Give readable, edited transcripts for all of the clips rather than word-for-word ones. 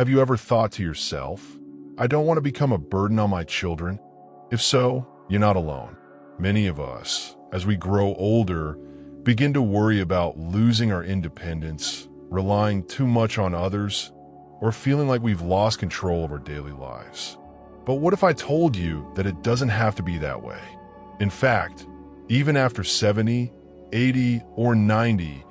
Have you ever thought to yourself, I don't want to become a burden on my children? If so, you're not alone. Many of us, as we grow older, begin to worry about losing our independence, relying too much on others, or feeling like we've lost control of our daily lives. But what if I told you that it doesn't have to be that way? In fact, even after 70, 80, or 90,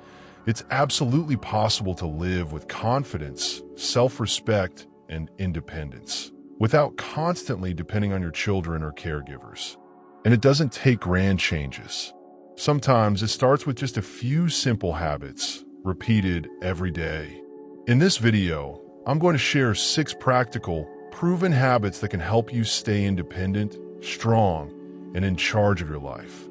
it's absolutely possible to live with confidence, self-respect, and independence without constantly depending on your children or caregivers. And it doesn't take grand changes. Sometimes it starts with just a few simple habits, repeated every day. In this video, I'm going to share 6 practical, proven habits that can help you stay independent, strong, and in charge of your life,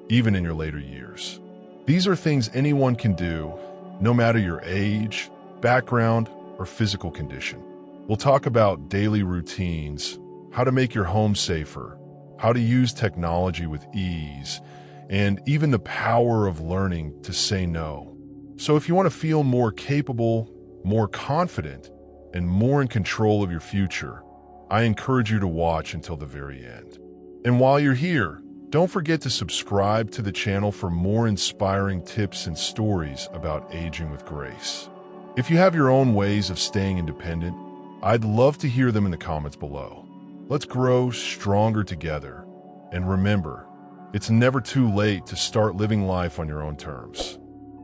even in your later years. These are things anyone can do, no matter your age, background, or physical condition. We'll talk about daily routines, how to make your home safer, how to use technology with ease, and even the power of learning to say no. So if you want to feel more capable, more confident, and more in control of your future, I encourage you to watch until the very end. And while you're here, don't forget to subscribe to the channel for more inspiring tips and stories about aging with grace. If you have your own ways of staying independent, I'd love to hear them in the comments below. Let's grow stronger together. And remember, it's never too late to start living life on your own terms.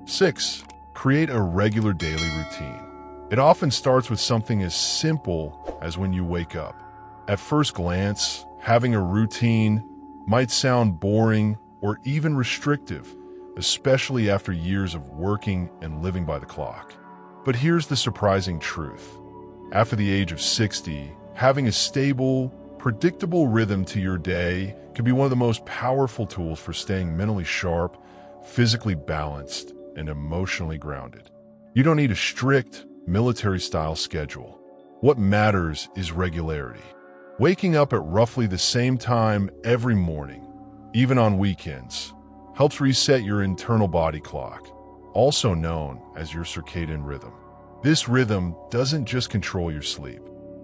6. Create a regular daily routine. It often starts with something as simple as when you wake up. At first glance, having a routine might sound boring or even restrictive, especially after years of working and living by the clock. But here's the surprising truth. After the age of 60, having a stable, predictable rhythm to your day can be one of the most powerful tools for staying mentally sharp, physically balanced, and emotionally grounded. You don't need a strict, military-style schedule. What matters is regularity. Waking up at roughly the same time every morning, even on weekends, helps reset your internal body clock, also known as your circadian rhythm. This rhythm doesn't just control your sleep.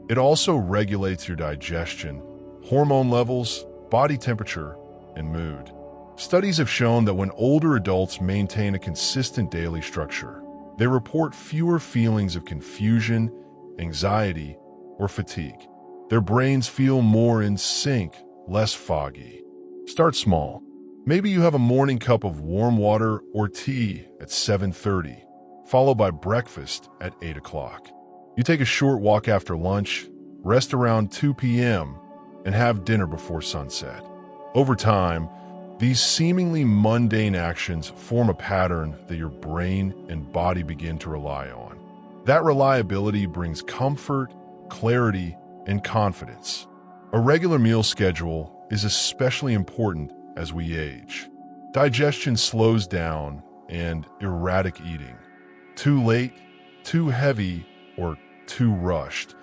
It also regulates your digestion, hormone levels, body temperature, and mood. Studies have shown that when older adults maintain a consistent daily structure, they report fewer feelings of confusion, anxiety, or fatigue. Their brains feel more in sync, less foggy. Start small. Maybe you have a morning cup of warm water or tea at 7:30, followed by breakfast at 8 o'clock. You take a short walk after lunch, rest around 2 p.m., and have dinner before sunset. Over time, these seemingly mundane actions form a pattern that your brain and body begin to rely on. That reliability brings comfort, clarity, and confidence. A regular meal schedule is especially important as we age. Digestion slows down, and erratic eating, too late, too heavy, or too rushed,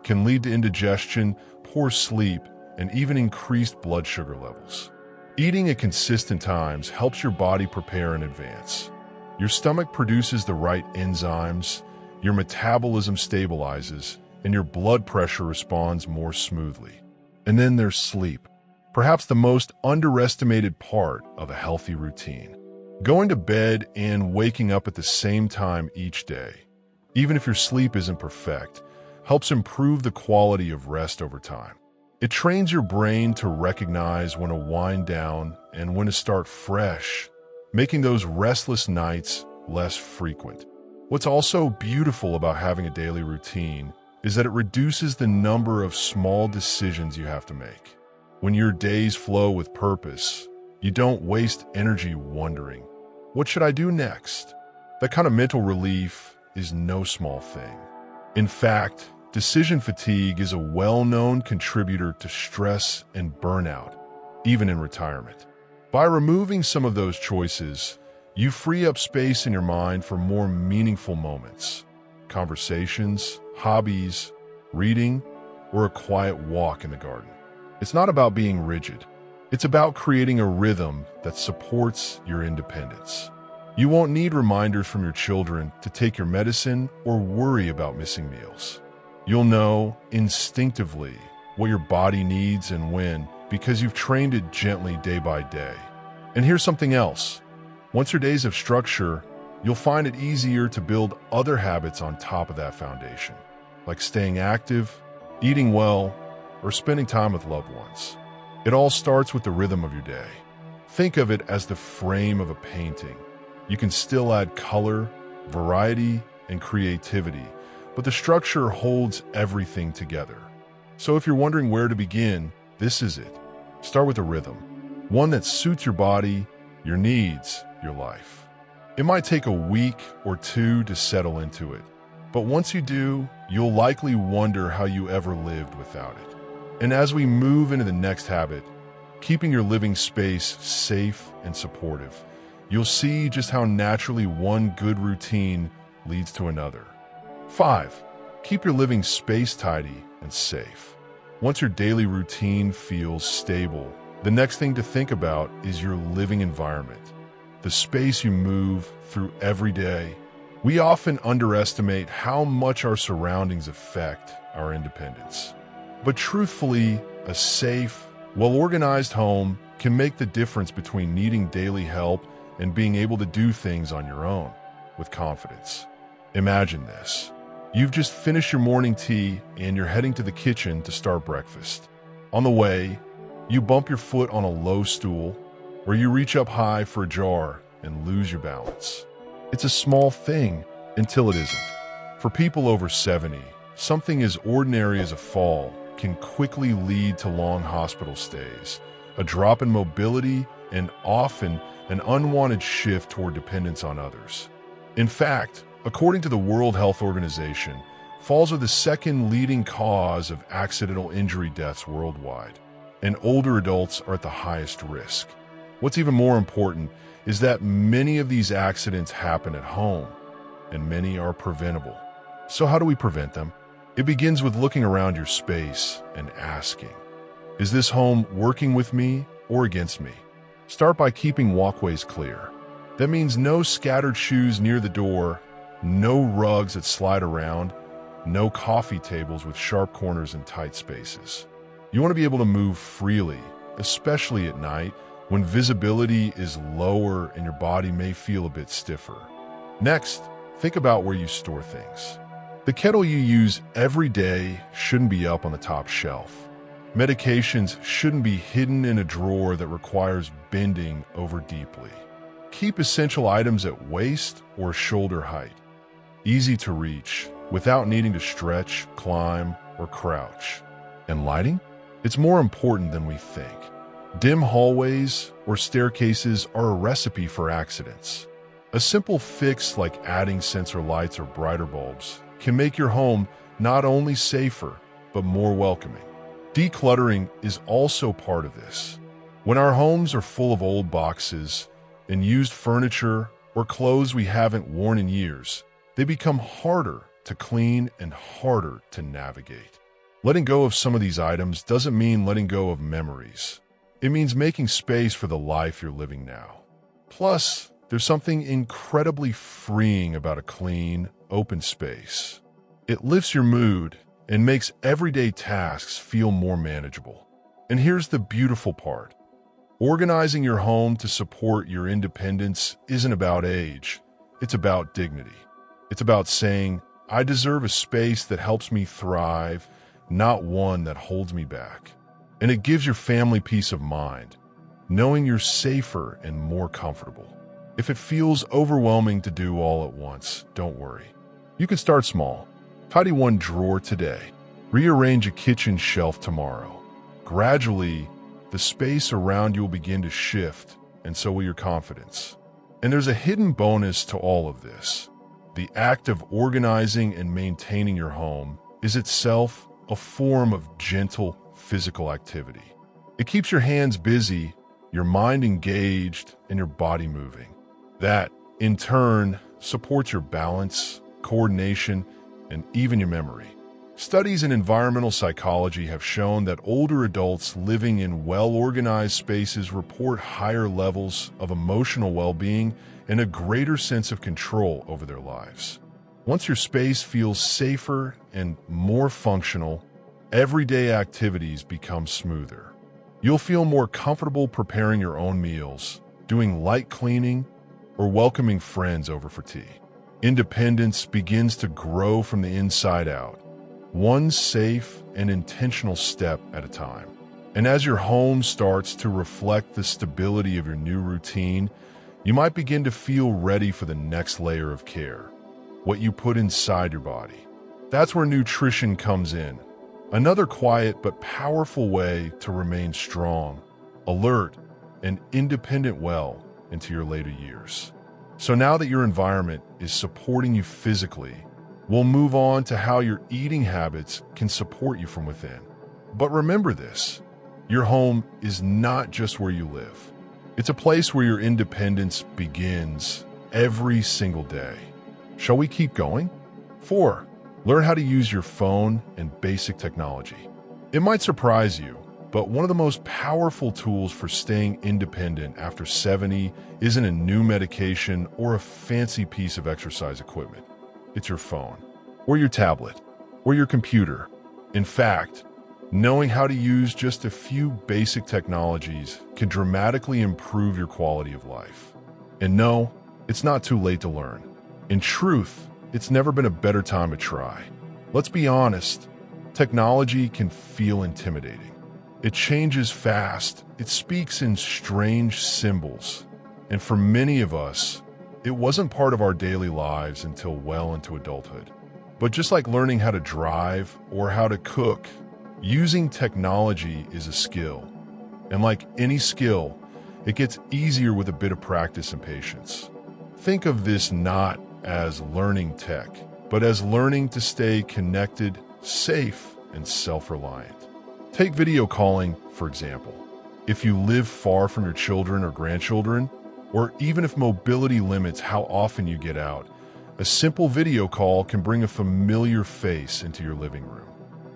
can lead to indigestion, poor sleep, and even increased blood sugar levels. Eating at consistent times helps your body prepare in advance. Your stomach produces the right enzymes, your metabolism stabilizes, and your blood pressure responds more smoothly. And then there's sleep, perhaps the most underestimated part of a healthy routine. Going to bed and waking up at the same time each day, even if your sleep isn't perfect, helps improve the quality of rest over time. It trains your brain to recognize when to wind down and when to start fresh, making those restless nights less frequent. What's also beautiful about having a daily routine is that it reduces the number of small decisions you have to make. When your days flow with purpose, you don't waste energy wondering, what should I do next? That kind of mental relief is no small thing. In fact, decision fatigue is a well-known contributor to stress and burnout, even in retirement. By removing some of those choices, you free up space in your mind for more meaningful moments, conversations, hobbies, reading, or a quiet walk in the garden. It's not about being rigid. It's about creating a rhythm that supports your independence. You won't need reminders from your children to take your medicine or worry about missing meals. You'll know instinctively what your body needs and when because you've trained it gently day by day. And here's something else. Once your days have structure, you'll find it easier to build other habits on top of that foundation, like staying active, eating well, or spending time with loved ones. It all starts with the rhythm of your day. Think of it as the frame of a painting. You can still add color, variety, and creativity, but the structure holds everything together. So if you're wondering where to begin, this is it. Start with a rhythm, one that suits your body, your needs, your life. It might take a week or two to settle into it, but once you do, you'll likely wonder how you ever lived without it. And as we move into the next habit, keeping your living space safe and supportive, you'll see just how naturally one good routine leads to another. 5. Keep your living space tidy and safe. Once your daily routine feels stable, the next thing to think about is your living environment, the space you move through every day. We often underestimate how much our surroundings affect our independence. But truthfully, a safe, well-organized home can make the difference between needing daily help and being able to do things on your own with confidence. Imagine this. You've just finished your morning tea and you're heading to the kitchen to start breakfast. On the way, you bump your foot on a low stool, or you reach up high for a jar and lose your balance. It's a small thing until it isn't. For people over 70, something as ordinary as a fall can quickly lead to long hospital stays, a drop in mobility, and often an unwanted shift toward dependence on others. In fact, according to the World Health Organization, falls are the second leading cause of accidental injury deaths worldwide, and older adults are at the highest risk. What's even more important is that many of these accidents happen at home, and many are preventable. So how do we prevent them? It begins with looking around your space and asking, is this home working with me or against me? Start by keeping walkways clear. That means no scattered shoes near the door, no rugs that slide around, no coffee tables with sharp corners and tight spaces. You want to be able to move freely, especially at night when visibility is lower and your body may feel a bit stiffer. Next, think about where you store things. The kettle you use every day shouldn't be up on the top shelf. Medications shouldn't be hidden in a drawer that requires bending over deeply. Keep essential items at waist or shoulder height, easy to reach, without needing to stretch, climb, or crouch. And lighting? It's more important than we think. Dim hallways or staircases are a recipe for accidents. A simple fix like adding sensor lights or brighter bulbs can make your home not only safer, but more welcoming. Decluttering is also part of this. When our homes are full of old boxes and used furniture or clothes we haven't worn in years, they become harder to clean and harder to navigate. Letting go of some of these items doesn't mean letting go of memories. It means making space for the life you're living now. Plus, there's something incredibly freeing about a clean, open space. It lifts your mood and makes everyday tasks feel more manageable. And here's the beautiful part. Organizing your home to support your independence isn't about age. It's about dignity. It's about saying, I deserve a space that helps me thrive, not one that holds me back. And it gives your family peace of mind, knowing you're safer and more comfortable. If it feels overwhelming to do all at once, don't worry. You can start small. Tidy one drawer today. Rearrange a kitchen shelf tomorrow. Gradually, the space around you will begin to shift, and so will your confidence. And there's a hidden bonus to all of this. The act of organizing and maintaining your home is itself a form of gentle physical activity. It keeps your hands busy, your mind engaged, and your body moving. That, in turn, supports your balance, coordination, and even your memory. Studies in environmental psychology have shown that older adults living in well-organized spaces report higher levels of emotional well-being and a greater sense of control over their lives. Once your space feels safer and more functional, everyday activities become smoother. You'll feel more comfortable preparing your own meals, doing light cleaning, or welcoming friends over for tea. Independence begins to grow from the inside out, one safe and intentional step at a time. And as your home starts to reflect the stability of your new routine, you might begin to feel ready for the next layer of care, what you put inside your body. That's where nutrition comes in, another quiet but powerful way to remain strong, alert, and independent well into your later years. So now that your environment is supporting you physically, we'll move on to how your eating habits can support you from within. But remember this, your home is not just where you live. It's a place where your independence begins every single day. Shall we keep going? 4. Learn how to use your phone and basic technology. It might surprise you, but one of the most powerful tools for staying independent after 70 isn't a new medication or a fancy piece of exercise equipment. It's your phone, or your tablet, or your computer. In fact, knowing how to use just a few basic technologies can dramatically improve your quality of life. And no, it's not too late to learn. In truth, it's never been a better time to try. Let's be honest, technology can feel intimidating. It changes fast, it speaks in strange symbols, and for many of us, it wasn't part of our daily lives until well into adulthood. But just like learning how to drive or how to cook, using technology is a skill. And like any skill, it gets easier with a bit of practice and patience. Think of this not as learning tech, but as learning to stay connected, safe, and self-reliant. Take video calling, for example. If you live far from your children or grandchildren, or even if mobility limits how often you get out, a simple video call can bring a familiar face into your living room.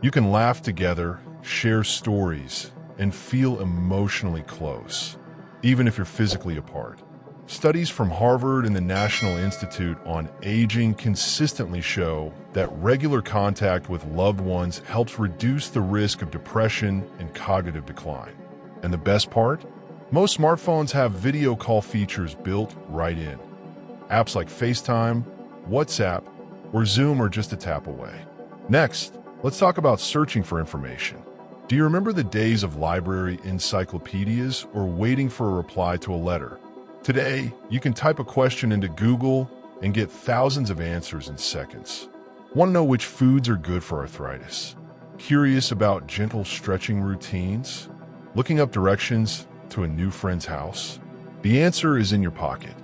You can laugh together, share stories, and feel emotionally close, even if you're physically apart. Studies from Harvard and the National Institute on Aging consistently show that regular contact with loved ones helps reduce the risk of depression and cognitive decline. And the best part? Most smartphones have video call features built right in. Apps like FaceTime, WhatsApp, or Zoom are just a tap away. Next, let's talk about searching for information. Do you remember the days of library encyclopedias or waiting for a reply to a letter? Today, you can type a question into Google and get thousands of answers in seconds. Want to know which foods are good for arthritis? Curious about gentle stretching routines? Looking up directions to a new friend's house? The answer is in your pocket.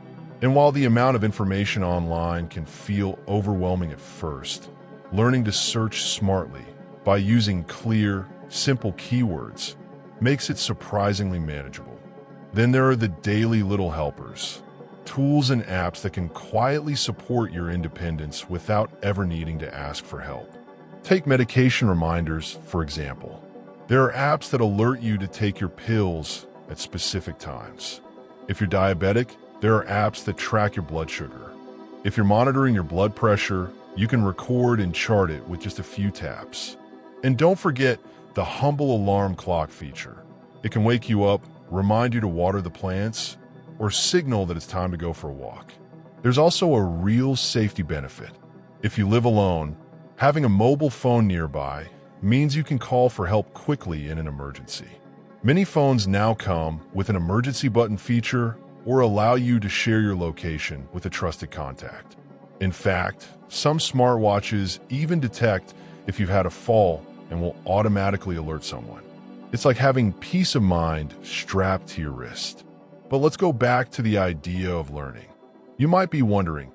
And while the amount of information online can feel overwhelming at first, learning to search smartly by using clear, simple keywords makes it surprisingly manageable. Then there are the daily little helpers, tools and apps that can quietly support your independence without ever needing to ask for help. Take medication reminders, for example. There are apps that alert you to take your pills at specific times. If you're diabetic, there are apps that track your blood sugar. If you're monitoring your blood pressure, you can record and chart it with just a few taps. And don't forget the humble alarm clock feature. It can wake you up, remind you to water the plants, or signal that it's time to go for a walk. There's also a real safety benefit. If you live alone, having a mobile phone nearby means you can call for help quickly in an emergency. Many phones now come with an emergency button feature or allow you to share your location with a trusted contact. In fact, some smartwatches even detect if you've had a fall and will automatically alert someone. It's like having peace of mind strapped to your wrist. But let's go back to the idea of learning. You might be wondering,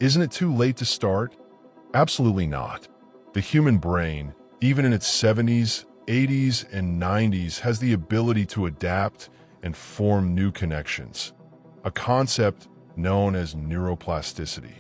isn't it too late to start? Absolutely not. The human brain, even in its 70s, 80s, and 90s, has the ability to adapt and form new connections, a concept known as neuroplasticity.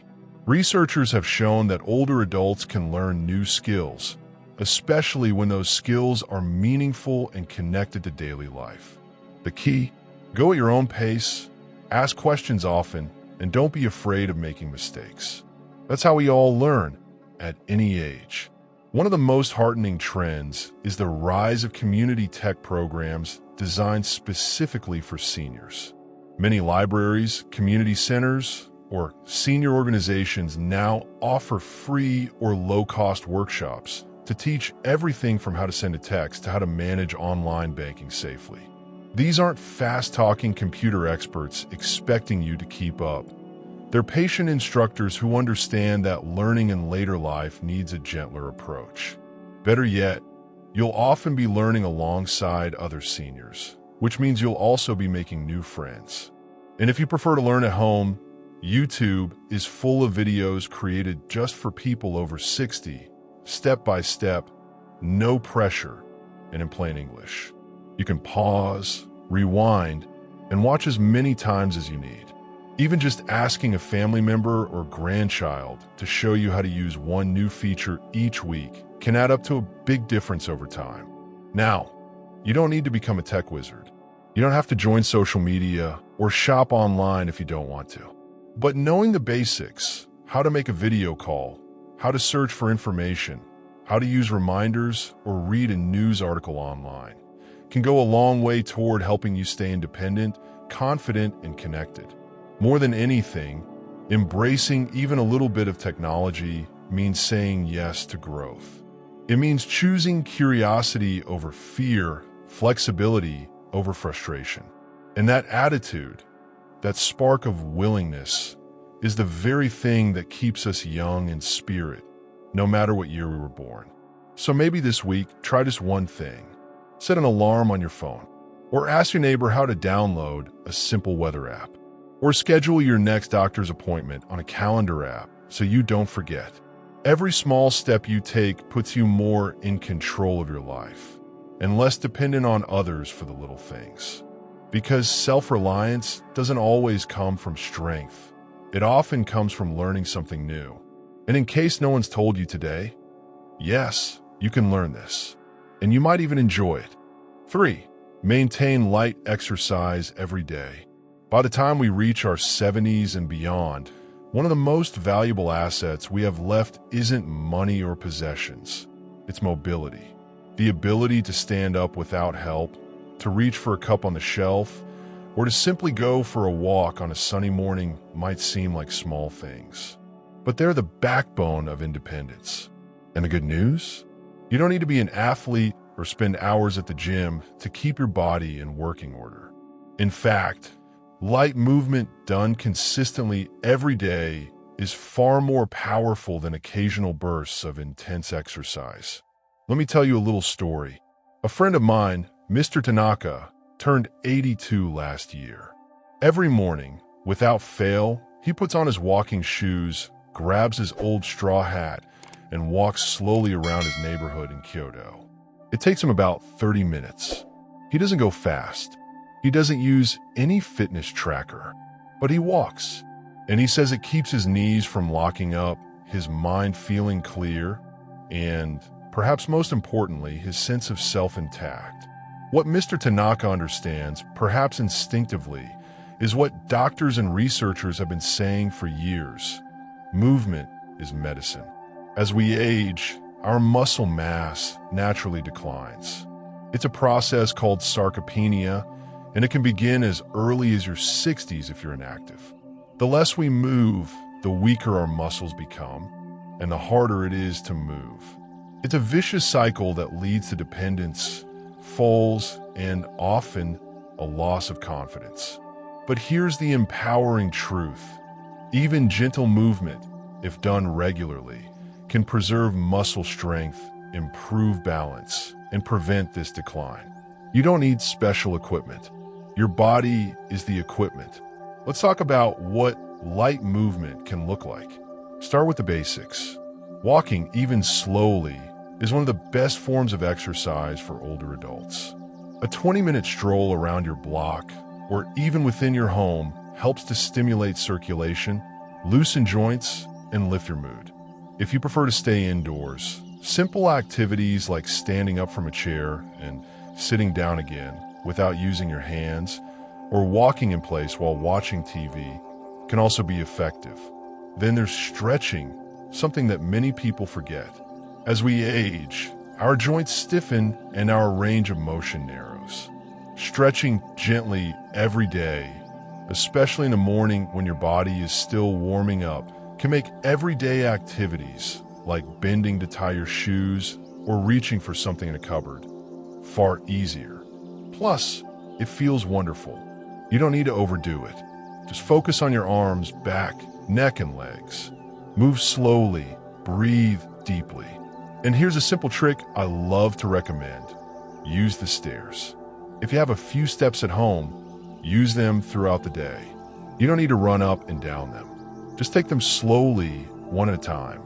Researchers have shown that older adults can learn new skills, especially when those skills are meaningful and connected to daily life. The key? Go at your own pace, ask questions often, and don't be afraid of making mistakes. That's how we all learn, at any age. One of the most heartening trends is the rise of community tech programs designed specifically for seniors. Many libraries, community centers, or senior organizations now offer free or low-cost workshops to teach everything from how to send a text to how to manage online banking safely. These aren't fast-talking computer experts expecting you to keep up. They're patient instructors who understand that learning in later life needs a gentler approach. Better yet, you'll often be learning alongside other seniors, which means you'll also be making new friends. And if you prefer to learn at home, YouTube is full of videos created just for people over 60, step by step, no pressure, and in plain English. You can pause, rewind, and watch as many times as you need. Even just asking a family member or grandchild to show you how to use one new feature each week can add up to a big difference over time. Now, you don't need to become a tech wizard. You don't have to join social media or shop online if you don't want to. But knowing the basics, how to make a video call, how to search for information, how to use reminders or read a news article online, can go a long way toward helping you stay independent, confident, and connected. More than anything, embracing even a little bit of technology means saying yes to growth. It means choosing curiosity over fear, flexibility over frustration. And that attitude, that spark of willingness, is the very thing that keeps us young in spirit, no matter what year we were born. So maybe this week, try just one thing. Set an alarm on your phone, or ask your neighbor how to download a simple weather app, or schedule your next doctor's appointment on a calendar app so you don't forget. Every small step you take puts you more in control of your life and less dependent on others for the little things. Because self-reliance doesn't always come from strength. It often comes from learning something new. And in case no one's told you today, yes, you can learn this, and you might even enjoy it. 3. Maintain light exercise every day. By the time we reach our 70s and beyond, one of the most valuable assets we have left isn't money or possessions. It's mobility. The ability to stand up without help, to reach for a cup on the shelf, or to simply go for a walk on a sunny morning might seem like small things. But they're the backbone of independence. And the good news? You don't need to be an athlete or spend hours at the gym to keep your body in working order. In fact, light movement done consistently every day is far more powerful than occasional bursts of intense exercise. Let me tell you a little story. A friend of mine, Mr. Tanaka, turned 82 last year. Every morning, without fail, he puts on his walking shoes, grabs his old straw hat, and walks slowly around his neighborhood in Kyoto. It takes him about 30 minutes. He doesn't go fast. He doesn't use any fitness tracker, but he walks. And he says it keeps his knees from locking up, his mind feeling clear, and, perhaps most importantly, his sense of self intact. What Mr. Tanaka understands, perhaps instinctively, is what doctors and researchers have been saying for years. Movement is medicine. As we age, our muscle mass naturally declines. It's a process called sarcopenia, and it can begin as early as your 60s if you're inactive. The less we move, the weaker our muscles become, and the harder it is to move. It's a vicious cycle that leads to dependence, falls, and often a loss of confidence. But here's the empowering truth. Even gentle movement, if done regularly, can preserve muscle strength, improve balance, and prevent this decline. You don't need special equipment. Your body is the equipment. Let's talk about what light movement can look like. Start with the basics. Walking, even slowly, is one of the best forms of exercise for older adults. A 20-minute stroll around your block, or even within your home, helps to stimulate circulation, loosen joints, and lift your mood. If you prefer to stay indoors, simple activities like standing up from a chair and sitting down again without using your hands, or walking in place while watching TV, can also be effective. Then there's stretching, something that many people forget. As we age, our joints stiffen and our range of motion narrows. Stretching gently every day, especially in the morning when your body is still warming up, can make everyday activities like bending to tie your shoes or reaching for something in a cupboard far easier. Plus, it feels wonderful. You don't need to overdo it. Just focus on your arms, back, neck, and legs. Move slowly, breathe deeply. And here's a simple trick I love to recommend. Use the stairs. If you have a few steps at home, use them throughout the day. You don't need to run up and down them. Just take them slowly, one at a time.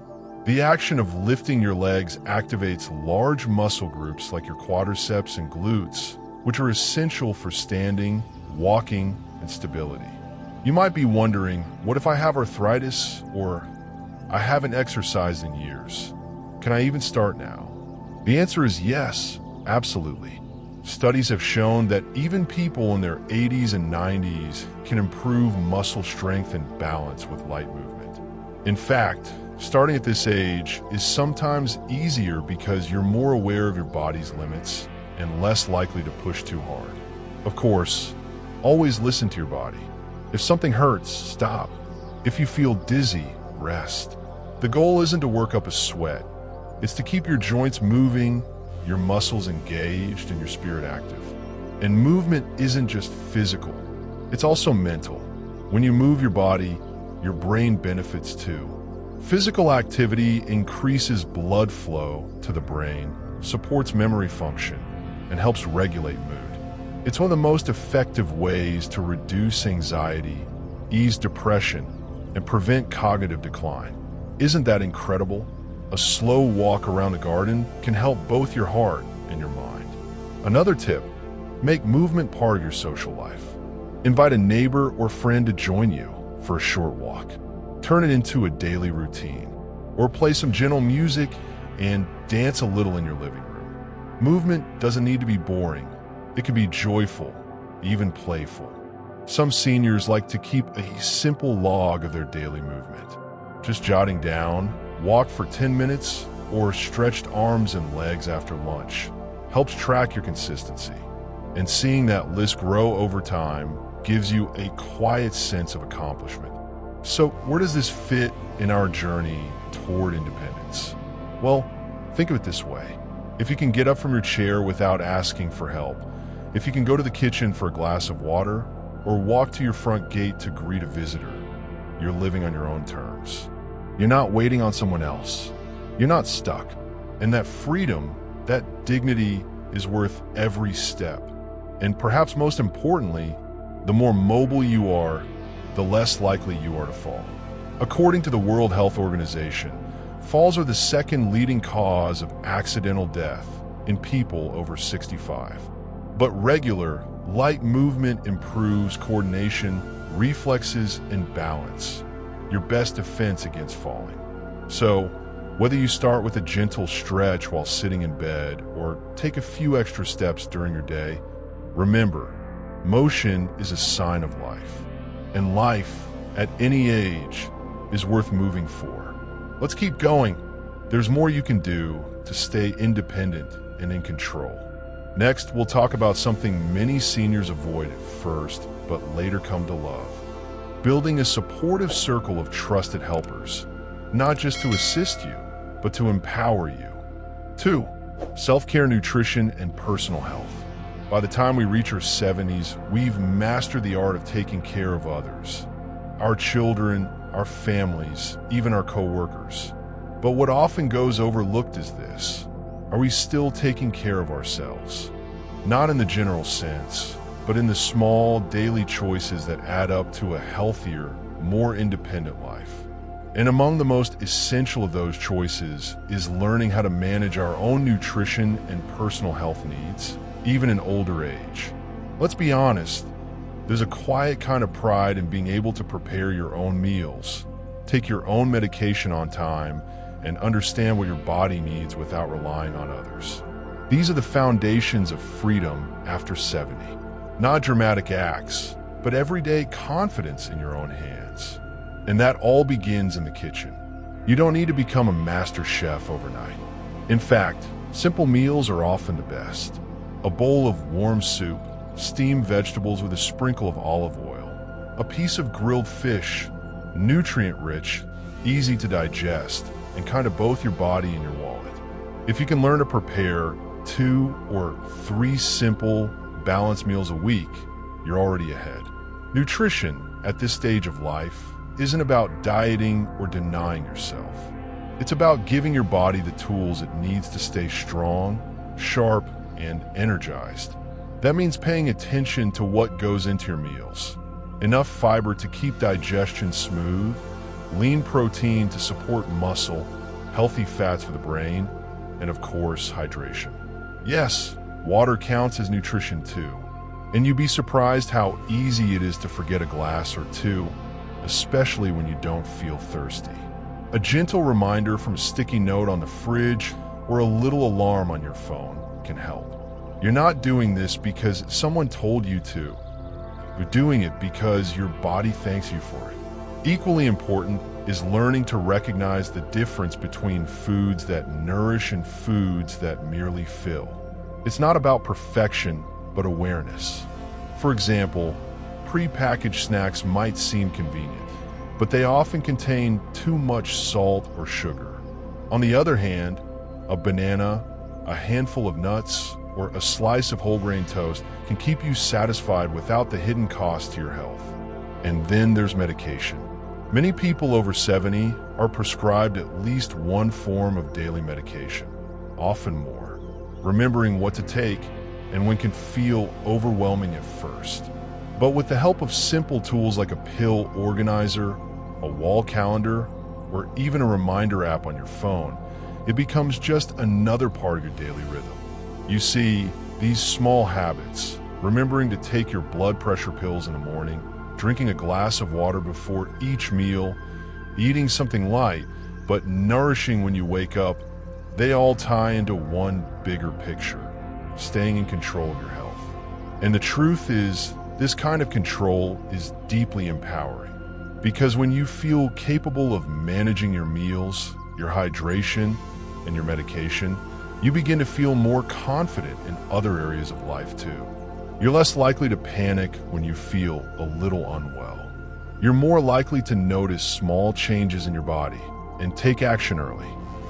The action of lifting your legs activates large muscle groups like your quadriceps and glutes, which are essential for standing, walking, and stability. You might be wondering, what if I have arthritis or I haven't exercised in years? Can I even start now? The answer is yes, absolutely. Studies have shown that even people in their 80s and 90s can improve muscle strength and balance with light movement. In fact, starting at this age is sometimes easier because you're more aware of your body's limits and less likely to push too hard. Of course, always listen to your body. If something hurts, stop. If you feel dizzy, rest. The goal isn't to work up a sweat. It's to keep your joints moving, your muscles engaged, and your spirit active. And movement isn't just physical, it's also mental. When you move your body, your brain benefits too. Physical activity increases blood flow to the brain, supports memory function, and helps regulate mood. It's one of the most effective ways to reduce anxiety, ease depression, and prevent cognitive decline. Isn't that incredible? A slow walk around the garden can help both your heart and your mind. Another tip, make movement part of your social life. Invite a neighbor or friend to join you for a short walk. Turn it into a daily routine. Or play some gentle music and dance a little in your living room. Movement doesn't need to be boring. It can be joyful, even playful. Some seniors like to keep a simple log of their daily movement. Just jotting down, walk for 10 minutes, or stretched arms and legs after lunch helps track your consistency. And seeing that list grow over time gives you a quiet sense of accomplishment. So where does this fit in our journey toward independence? Well, think of it this way. If you can get up from your chair without asking for help, if you can go to the kitchen for a glass of water, or walk to your front gate to greet a visitor, you're living on your own terms. You're not waiting on someone else. You're not stuck. And that freedom, that dignity is worth every step. And perhaps most importantly, the more mobile you are, the less likely you are to fall. According to the World Health Organization, falls are the second leading cause of accidental death in people over 65. But regular, light movement improves coordination, reflexes, and balance, your best defense against falling. So, whether you start with a gentle stretch while sitting in bed or take a few extra steps during your day, remember, motion is a sign of life. And life, at any age, is worth moving for. Let's keep going. There's more you can do to stay independent and in control. Next, we'll talk about something many seniors avoid at first, but later come to love. Building a supportive circle of trusted helpers, not just to assist you, but to empower you. 2. Self-care, nutrition, and personal health. By the time we reach our 70s, we've mastered the art of taking care of others. Our children, our families, even our co-workers. But what often goes overlooked is this. Are we still taking care of ourselves? Not in the general sense, but in the small daily choices that add up to a healthier, more independent life. And among the most essential of those choices is learning how to manage our own nutrition and personal health needs, even in older age. Let's be honest, there's a quiet kind of pride in being able to prepare your own meals, take your own medication on time, and understand what your body needs without relying on others. These are the foundations of freedom after 70. Not dramatic acts, but everyday confidence in your own hands. And that all begins in the kitchen. You don't need to become a master chef overnight. In fact, simple meals are often the best. A bowl of warm soup, steamed vegetables with a sprinkle of olive oil, a piece of grilled fish, nutrient-rich, easy to digest, and kind of both your body and your wallet. If you can learn to prepare 2 or 3 simple, balanced meals a week, you're already ahead. Nutrition, at this stage of life, isn't about dieting or denying yourself. It's about giving your body the tools it needs to stay strong, sharp, and energized. That means paying attention to what goes into your meals. Enough fiber to keep digestion smooth, lean protein to support muscle, healthy fats for the brain, and of course, hydration. Yes, water counts as nutrition too. And you'd be surprised how easy it is to forget a glass or two, especially when you don't feel thirsty. A gentle reminder from a sticky note on the fridge or a little alarm on your phone can help. You're not doing this because someone told you to. You're doing it because your body thanks you for it. Equally important is learning to recognize the difference between foods that nourish and foods that merely fill. It's not about perfection, but awareness. For example, prepackaged snacks might seem convenient, but they often contain too much salt or sugar. On the other hand, a banana, a handful of nuts, or a slice of whole grain toast can keep you satisfied without the hidden cost to your health. And then there's medication. Many people over 70 are prescribed at least one form of daily medication, often more. Remembering what to take and when can feel overwhelming at first. But with the help of simple tools like a pill organizer, a wall calendar, or even a reminder app on your phone, it becomes just another part of your daily rhythm. You see, these small habits, remembering to take your blood pressure pills in the morning, drinking a glass of water before each meal, eating something light, but nourishing when you wake up, they all tie into one bigger picture, staying in control of your health. And the truth is, this kind of control is deeply empowering, because when you feel capable of managing your meals, your hydration, and your medication, you begin to feel more confident in other areas of life too. You're less likely to panic when you feel a little unwell. You're more likely to notice small changes in your body and take action early.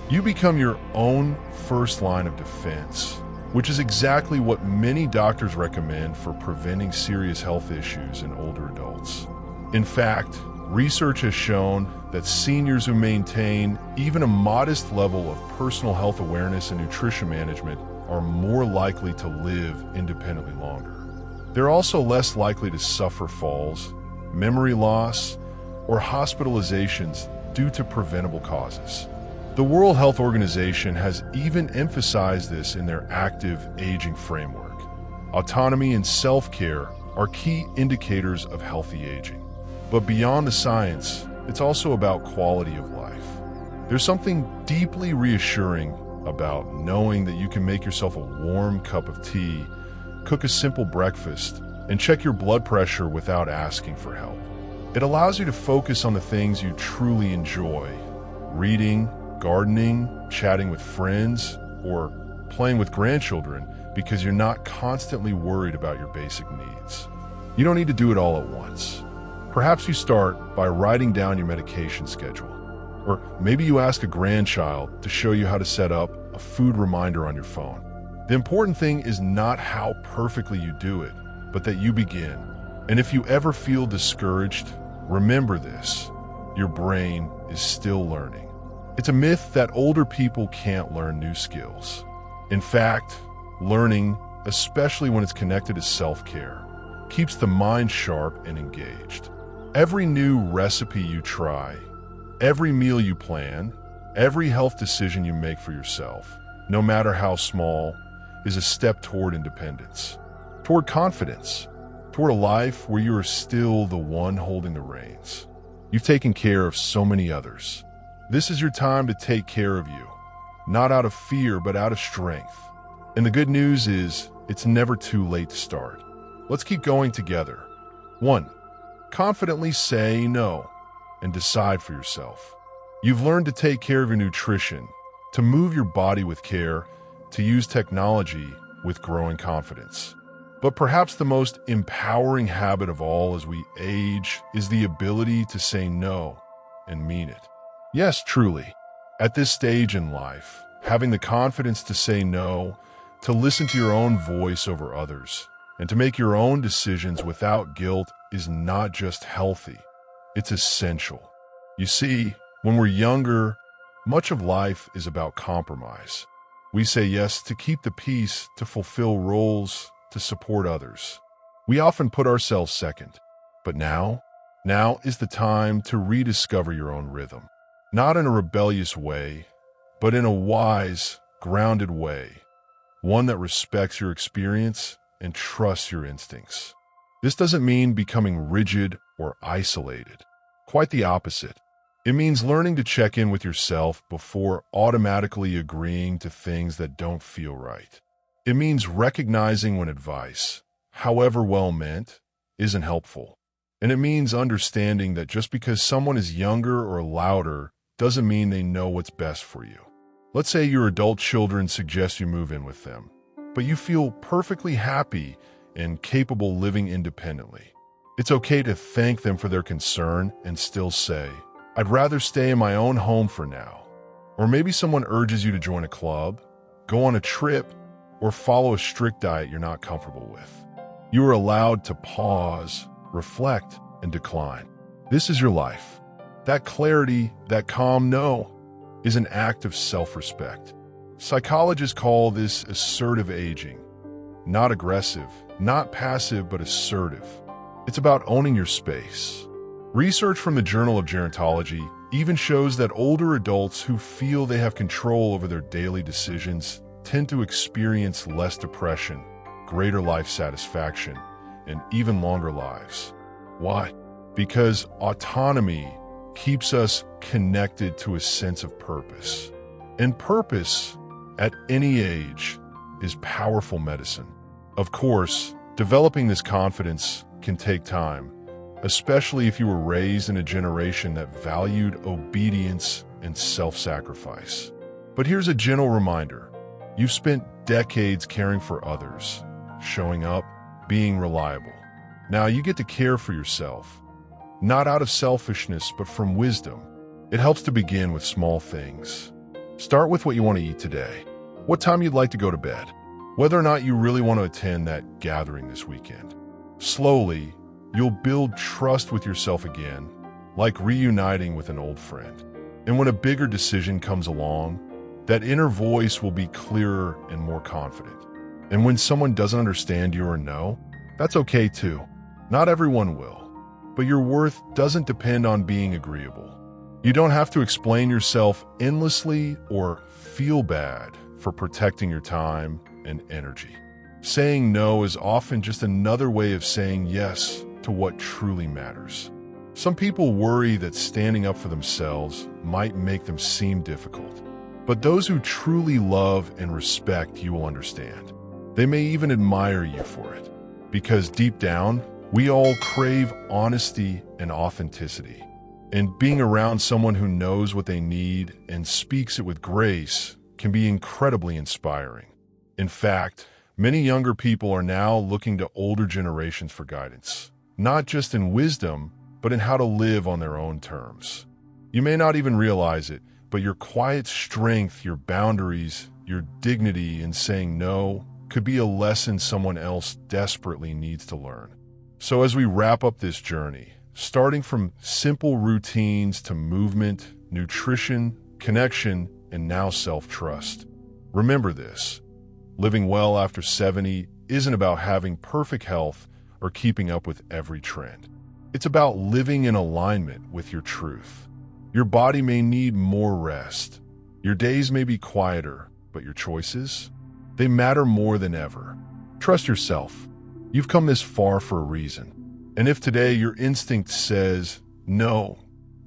You become your own first line of defense, which is exactly what many doctors recommend for preventing serious health issues in older adults. In fact, research has shown that seniors who maintain even a modest level of personal health awareness and nutrition management are more likely to live independently longer. They're also less likely to suffer falls, memory loss, or hospitalizations due to preventable causes. The World Health Organization has even emphasized this in their active aging framework. Autonomy and self-care are key indicators of healthy aging. But beyond the science, it's also about quality of life. There's something deeply reassuring about knowing that you can make yourself a warm cup of tea, cook a simple breakfast, and check your blood pressure without asking for help. It allows you to focus on the things you truly enjoy: reading, gardening, chatting with friends, or playing with grandchildren, because you're not constantly worried about your basic needs. You don't need to do it all at once. Perhaps you start by writing down your medication schedule. Or maybe you ask a grandchild to show you how to set up a food reminder on your phone. The important thing is not how perfectly you do it, but that you begin. And if you ever feel discouraged, remember this: your brain is still learning. It's a myth that older people can't learn new skills. In fact, learning, especially when it's connected to self-care, keeps the mind sharp and engaged. Every new recipe you try, every meal you plan, every health decision you make for yourself, no matter how small, is a step toward independence, toward confidence, toward a life where you are still the one holding the reins. You've taken care of so many others. This is your time to take care of you, not out of fear, but out of strength. And the good news is, it's never too late to start. Let's keep going together. 1. Confidently say no and decide for yourself. You've learned to take care of your nutrition, to move your body with care, to use technology with growing confidence. But perhaps the most empowering habit of all as we age is the ability to say no and mean it. Yes, truly, at this stage in life, having the confidence to say no, to listen to your own voice over others, and to make your own decisions without guilt is not just healthy, it's essential. You see, when we're younger, much of life is about compromise. We say yes to keep the peace, to fulfill roles, to support others. We often put ourselves second. But now is the time to rediscover your own rhythm. Not in a rebellious way, but in a wise, grounded way. One that respects your experience and trusts your instincts. This doesn't mean becoming rigid or isolated. Quite the opposite. It means learning to check in with yourself before automatically agreeing to things that don't feel right. It means recognizing when advice, however well meant, isn't helpful. And it means understanding that just because someone is younger or louder doesn't mean they know what's best for you. Let's say your adult children suggest you move in with them, but you feel perfectly happy and capable living independently. It's okay to thank them for their concern and still say, I'd rather stay in my own home for now. Or maybe someone urges you to join a club, go on a trip, or follow a strict diet you're not comfortable with. You are allowed to pause, reflect, and decline. This is your life. That clarity, that calm no, is an act of self-respect. Psychologists call this assertive aging. Not aggressive, not passive, but assertive. It's about owning your space. Research from the Journal of Gerontology even shows that older adults who feel they have control over their daily decisions tend to experience less depression, greater life satisfaction, and even longer lives. Why? Because autonomy keeps us connected to a sense of purpose. And purpose, at any age, is powerful medicine. Of course, developing this confidence can take time, especially if you were raised in a generation that valued obedience and self-sacrifice. But here's a gentle reminder. You've spent decades caring for others, showing up, being reliable. Now you get to care for yourself, not out of selfishness, but from wisdom. It helps to begin with small things. Start with what you want to eat today, what time you'd like to go to bed, whether or not you really want to attend that gathering this weekend. Slowly, you'll build trust with yourself again, like reuniting with an old friend. And when a bigger decision comes along, that inner voice will be clearer and more confident. And when someone doesn't understand you or know, that's okay too. Not everyone will, but your worth doesn't depend on being agreeable. You don't have to explain yourself endlessly or feel bad for protecting your time and energy. Saying no is often just another way of saying yes to what truly matters. Some people worry that standing up for themselves might make them seem difficult, but those who truly love and respect you will understand. They may even admire you for it, because deep down, we all crave honesty and authenticity. And being around someone who knows what they need and speaks it with grace can be incredibly inspiring. In fact, many younger people are now looking to older generations for guidance, not just in wisdom, but in how to live on their own terms. You may not even realize it, but your quiet strength, your boundaries, your dignity in saying no could be a lesson someone else desperately needs to learn. So as we wrap up this journey, starting from simple routines to movement, nutrition, connection, and now self-trust, remember this: living well after 70 isn't about having perfect health or keeping up with every trend. It's about living in alignment with your truth. Your body may need more rest. Your days may be quieter, but your choices, they matter more than ever. Trust yourself. You've come this far for a reason. And if today your instinct says, no,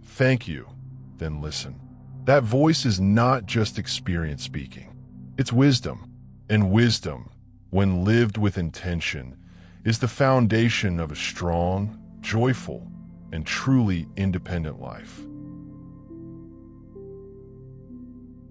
thank you, then listen. That voice is not just experience speaking. It's wisdom. And wisdom, when lived with intention, is the foundation of a strong, joyful, and truly independent life.